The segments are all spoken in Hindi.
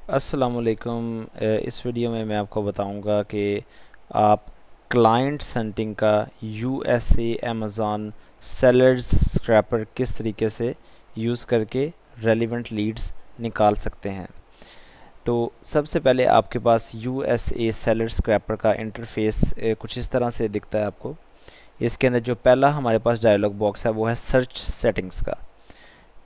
अस्सलामुअलैकुम। इस वीडियो में मैं आपको बताऊंगा कि आप क्लाइंट सेंटिंग का यूएसए अमेज़ॉन सेलर्स स्क्रैपर किस तरीके से यूज़ करके रेलिवेंट लीड्स निकाल सकते हैं। तो सबसे पहले आपके पास यूएसए सेलर स्क्रैपर का इंटरफेस कुछ इस तरह से दिखता है आपको। इसके अंदर जो पहला हमारे पास डायलॉग बॉक्स है वो है सर्च सेटिंग्स का।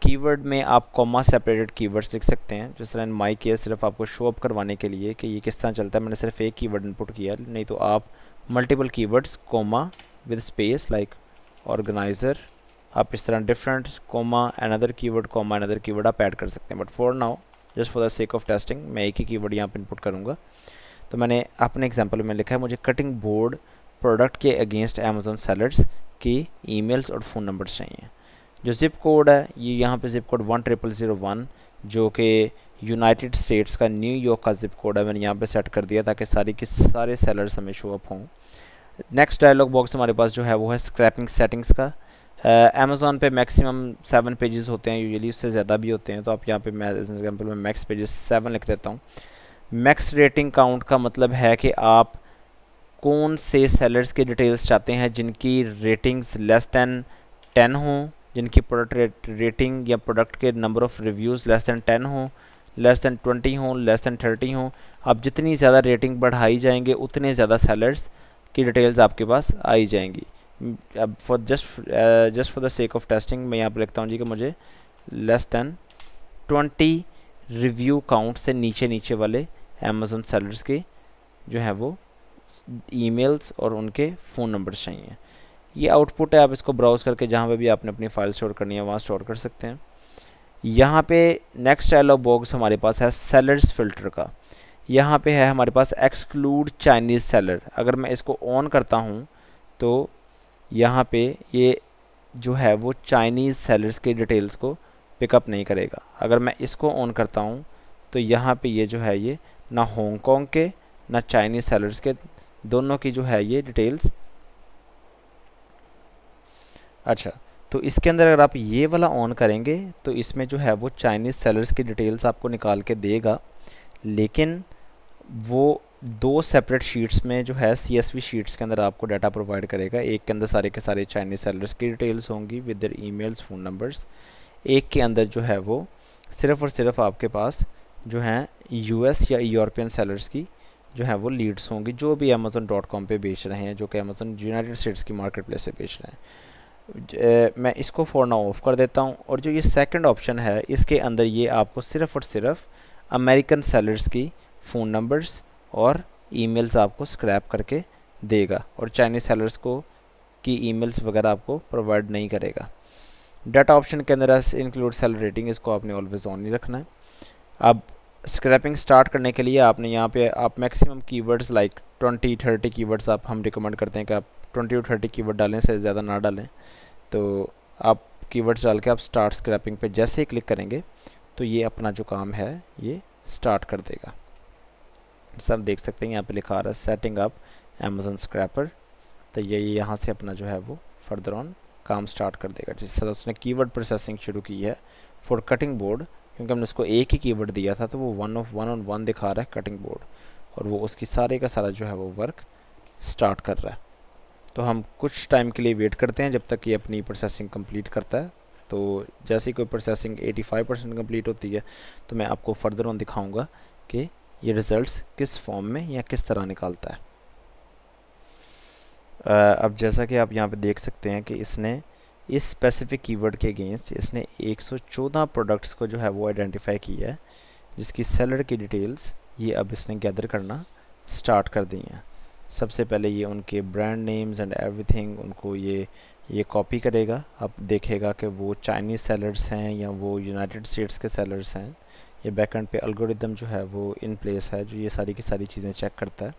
कीवर्ड में आप कॉमा सेपरेटेड कीवर्ड्स लिख सकते हैं। जिस तरह माई केस सिर्फ आपको शो अप करवाने के लिए कि ये किस तरह चलता है, मैंने सिर्फ एक कीवर्ड इनपुट किया, नहीं तो आप multiple keywords comma with space like organiser, आप इस तरह different comma another keyword comma another keyword आप ऐड कर सकते हैं। But for now just for the sake of testing मैं एक ही कीवर्ड यहाँ पर इनपुट करूँगा। तो मैंने अपने एग्जाम्पल में लिखा है मुझे कटिंग बोर्ड प्रोडक्ट के अगेंस्ट अमेजोन सेलर्स की ईमेल्स और फ़ोन नंबर्स चाहिए। जो ज़िप कोड है ये यहाँ पे ज़िप कोड 10001 जो कि यूनाइटेड स्टेट्स का न्यूयॉर्क का ज़िप कोड है, मैंने यहाँ पे सेट कर दिया ताकि सारी के सारे सेलर्स हमें शो अप हों। नेक्स्ट डायलॉग बॉक्स हमारे पास जो है वो है स्क्रैपिंग सेटिंग्स का। अमेज़ॉन पे मैक्सिमम 7 पेजेस होते हैं, यूजुअली उससे ज़्यादा भी होते हैं। तो आप यहाँ पे मैं एग्जाम्पल में मैक्स पेजेस 7 लिख देता हूँ। मैक्स रेटिंग काउंट का मतलब है कि आप कौन से सेलर्स की डिटेल्स चाहते हैं जिनकी रेटिंग्स लेस दैन 10 हों, जिनकी प्रोडक्ट रेटिंग या प्रोडक्ट के number of reviews less than 10 हों, लेस दैन 20 हों, लेस दैन 30 हों। आप जितनी ज़्यादा रेटिंग बढ़ाई जाएंगे उतने ज़्यादा सेलर्स की डिटेल्स आपके पास आई जाएंगी। अब just for the sake of testing मैं यहाँ पर लिखता हूँ जी कि मुझे लेस दैन 20 रिव्यू काउंट से नीचे नीचे वाले अमेज़न सेलर्स के जो है वो ईमेल्स और उनके फ़ोन नंबर्स चाहिए। ये आउटपुट है, आप इसको ब्राउज़ करके जहाँ पे भी आपने अपनी फ़ाइल स्टोर करनी है वहाँ स्टोर कर सकते हैं। यहाँ पे नेक्स्ट डायलॉग बॉक्स हमारे पास है सेलर्स फ़िल्टर का। यहाँ पे है हमारे पास एक्सक्लूड चाइनीज़ सेलर। अगर मैं इसको ऑन करता हूँ तो यहाँ पे ये जो है वो चाइनीज़ सेलर्स के डिटेल्स को पिकअप नहीं करेगा। अगर मैं इसको ऑन करता हूँ तो यहाँ पे ये जो है ये ना हांगकॉन्ग के ना चाइनीज़ सेलर्स के दोनों की जो है ये डिटेल्स। अच्छा, तो इसके अंदर अगर आप ये वाला ऑन करेंगे तो इसमें जो है वो चाइनीज़ सेलर्स की डिटेल्स आपको निकाल के देगा, लेकिन वो दो सेपरेट शीट्स में जो है CSV शीट्स के अंदर आपको डाटा प्रोवाइड करेगा। एक के अंदर सारे के सारे चाइनीज़ सेलर्स की डिटेल्स होंगी with their emails phone numbers. एक के अंदर जो है वो सिर्फ़ और सिर्फ आपके पास जो हैं US या यूरोपियन सेलर्स की जो है वो लीड्स होंगी जो भी Amazon.com पे बेच रहे हैं, जो कि अमेज़न यूनाइटेड स्टेट्स की मार्केट प्लेस से बेच रहे हैं। मैं इसको फॉर नाउ ऑफ कर देता हूँ। और जो ये सेकंड ऑप्शन है इसके अंदर ये आपको सिर्फ़ और सिर्फ अमेरिकन सेलर्स की फ़ोन नंबर्स और ईमेल्स आपको स्क्रैप करके देगा और चाइनीज़ सेलर्स को की ईमेल्स वगैरह आपको प्रोवाइड नहीं करेगा। डाटा ऑप्शन के अंदर इंक्लूड सेलर रेटिंग, इसको आपने ऑलवेज ऑन नहीं रखना है। अब स्क्रैपिंग स्टार्ट करने के लिए आपने यहाँ पे आप मैक्सिमम कीवर्ड्स लाइक 20-30 कीवर्ड्स आप हम रिकमेंड करते हैं कि आप 20-30 कीवर्ड डालें, से ज़्यादा ना डालें। तो आप कीवर्ड्स डाल के आप स्टार्ट स्क्रैपिंग पे जैसे ही क्लिक करेंगे तो ये अपना जो काम है ये स्टार्ट कर देगा। सब देख सकते हैं यहाँ पे लिखा आ रहा है सेटिंग अप अमेज़न स्क्रैपर। तो ये यहाँ से अपना जो है वो फर्दर ऑन काम स्टार्ट कर देगा। जिस तरह उसने कीवर्ड प्रोसेसिंग शुरू की है फॉर कटिंग बोर्ड, क्योंकि हमने उसको एक ही कीवर्ड दिया था तो वो 1 दिखा रहा है कटिंग बोर्ड, और वो उसकी सारे का सारा जो है वो वर्क स्टार्ट कर रहा है। तो हम कुछ टाइम के लिए वेट करते हैं जब तक ये अपनी प्रोसेसिंग कंप्लीट करता है। तो जैसे ही कोई प्रोसेसिंग 85% कंप्लीट होती है तो मैं आपको फर्दर ऑन दिखाऊंगा कि ये रिज़ल्ट्स किस फॉर्म में या किस तरह निकालता है। अब जैसा कि आप यहाँ पे देख सकते हैं कि इसने इस स्पेसिफिक कीवर्ड के अगेंस्ट इसने 114 प्रोडक्ट्स को जो है वो आइडेंटिफाई किया है, जिसकी सेलर की डिटेल्स ये अब इसने गैदर करना स्टार्ट कर दी हैं। सबसे पहले ये उनके ब्रांड नेम्स एंड एवरीथिंग उनको ये कॉपी करेगा। अब देखेगा कि वो चाइनीज़ सेलर्स हैं या वो यूनाइटेड स्टेट्स के सेलर्स हैं। ये बैकएंड पे एल्गोरिदम जो है वो इन प्लेस है जो ये सारी की सारी चीज़ें चेक करता है।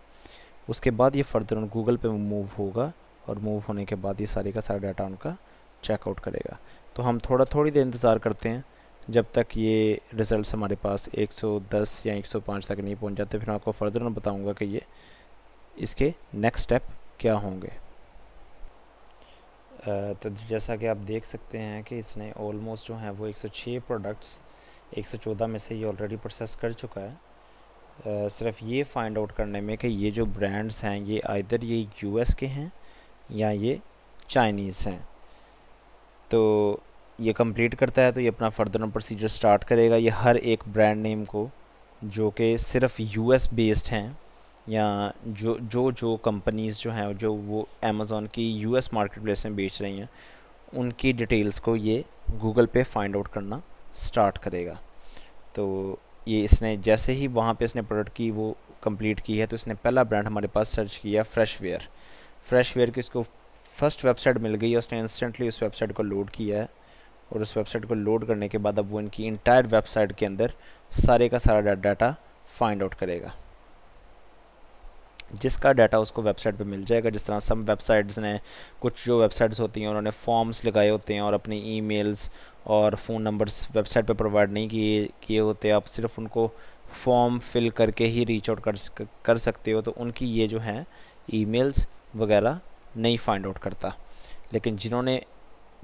उसके बाद ये फर्दर उन गूगल पे मूव होगा और मूव होने के बाद ये सारे का सारा डाटा उनका चेकआउट करेगा। तो हम थोड़ी देर इंतज़ार करते हैं जब तक ये रिज़ल्ट्स हमारे पास 110 या 105 तक नहीं पहुंच जाते। फिर मैं आपको फर्दर मैं बताऊंगा कि ये इसके नेक्स्ट स्टेप क्या होंगे। तो जैसा कि आप देख सकते हैं कि इसने ऑलमोस्ट जो है वो 106 प्रोडक्ट्स 114 में से ये ऑलरेडी प्रोसेस कर चुका है। सिर्फ ये फाइंड आउट करने में कि ये जो ब्रांड्स हैं ये आइदर ये यूएस के हैं या ये चाइनीज़ हैं। तो ये कंप्लीट करता है तो ये अपना फर्दर प्रोसीजर स्टार्ट करेगा। ये हर एक ब्रांड नेम को जो कि सिर्फ यूएस बेस्ड हैं या जो कंपनीज़ जो हैं जो वो अमेज़ॉन की यूएस मार्केट प्लेस में बेच रही हैं उनकी डिटेल्स को ये गूगल पे फाइंड आउट करना स्टार्ट करेगा। तो ये इसने जैसे ही वहाँ पे इसने प्रोडक्ट की वो कंप्लीट की है तो इसने पहला ब्रांड हमारे पास सर्च किया फ्रेशवेयर। फ्रेशवेयर की इसको फर्स्ट वेबसाइट मिल गई है, उसने इंस्टेंटली उस वेबसाइट को लोड किया है और उस वेबसाइट को लोड करने के बाद अब वो इनकी इंटायर वेबसाइट के अंदर सारे का सारा डाटा फाइंड आउट करेगा, जिसका डाटा उसको वेबसाइट पे मिल जाएगा। जिस तरह सम वेबसाइट्स ने कुछ जो वेबसाइट्स होती हैं उन्होंने फॉर्म्स लगाए होते हैं और अपनी ईमेल्स और फ़ोन नंबर्स वेबसाइट पे प्रोवाइड नहीं किए होते, आप सिर्फ उनको फॉर्म फिल करके ही रीच आउट कर सकते हो, तो उनकी ये जो है ईमेल्स वगैरह नहीं फाइंड आउट करता। लेकिन जिन्होंने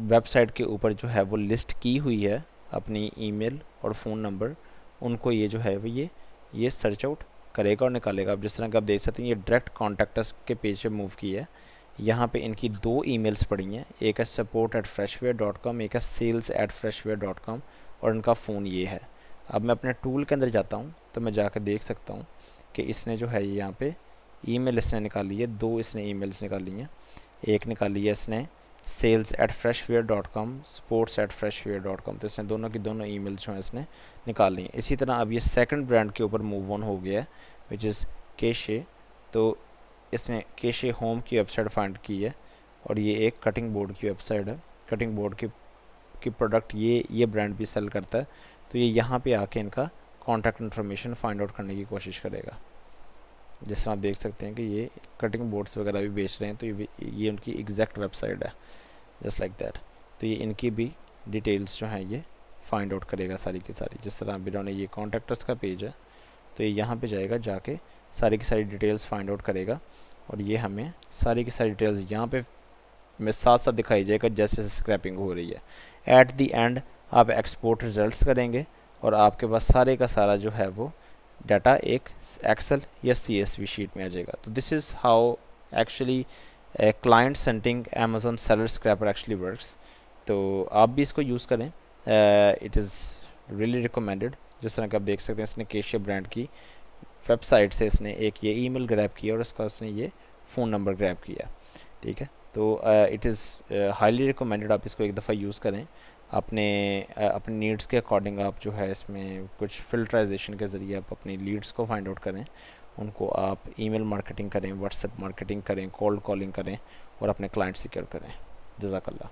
वेबसाइट के ऊपर जो है वो लिस्ट की हुई है अपनी ईमेल और फ़ोन नंबर, उनको ये जो है वो ये सर्च आउट करेगा और निकालेगा। अब जिस तरह का आप देख सकते हैं ये डायरेक्ट कॉन्टैक्टस के पेज पे मूव की है। यहाँ पे इनकी 2 ईमेल्स पड़ी हैं, एक है support@freshware.com, एक है sales@freshware.com और इनका फ़ोन ये है। अब मैं अपने टूल के अंदर जाता हूँ तो मैं जाकर देख सकता हूँ कि इसने जो है यहाँ पे ईमेल इसने निकाली है, 2 इसने ईमेल्स निकाली हैं। एक निकाली है इसने sales@freshware.com, sports@freshware.com, तो इसने दोनों की दोनों ईमेल्स जो हैं इसने निकाल ली हैं। इसी तरह अब ये सेकंड ब्रांड के ऊपर मूव ऑन हो गया है विच इज़ केशे। तो इसने केशे होम की वेबसाइट फाइंड की है और ये एक कटिंग बोर्ड की वेबसाइट है। कटिंग बोर्ड की प्रोडक्ट ये ब्रांड भी सेल करता है। तो ये यहाँ पे आके इनका कॉन्टैक्ट इन्फॉर्मेशन फाइंड आउट करने की कोशिश करेगा। जिस तरह आप देख सकते हैं कि ये कटिंग बोर्ड्स वगैरह भी बेच रहे हैं, तो ये उनकी एग्जैक्ट वेबसाइट है जस्ट लाइक दैट। तो ये इनकी भी डिटेल्स जो हैं ये फाइंड आउट करेगा सारी की सारी। जिस तरह बिना ये कॉन्टैक्टर्स का पेज है तो ये यहाँ पे जाएगा, जाके सारी की सारी डिटेल्स फाइंड आउट करेगा और ये हमें सारी की सारी डिटेल्स यहाँ पे में साथ साथ दिखाई जाएगा जैसे स्क्रैपिंग हो रही है। एट दी एंड आप एक्सपोर्ट रिजल्ट्स करेंगे और आपके पास सारे का सारा जो है वो डाटा एक एक्सेल या CSV शीट में आ जाएगा। तो this is how actually client sending Amazon seller scraper actually works. तो आप भी इसको यूज़ करें, इट इज़ रियली रिकमेंडेड। जिस तरह कि आप देख सकते हैं इसने केशिया ब्रांड की वेबसाइट से इसने एक ये ईमेल ग्रैब किया और इसका उसने ये फ़ोन नंबर ग्रैब किया, ठीक है। तो इट इज़ हाईली रिकमेंडेड, आप इसको एक दफ़ा यूज़ करें। अपने नीड्स के अकॉर्डिंग आप जो है इसमें कुछ फिल्टराइजेशन के ज़रिए आप अपनी लीड्स को फाइंड आउट करें, उनको आप ईमेल मार्केटिंग करें, व्हाट्सएप मार्केटिंग करें, कोल्ड कॉलिंग करें और अपने क्लाइंट सिक्योर करें। जज़ाकल्लाह।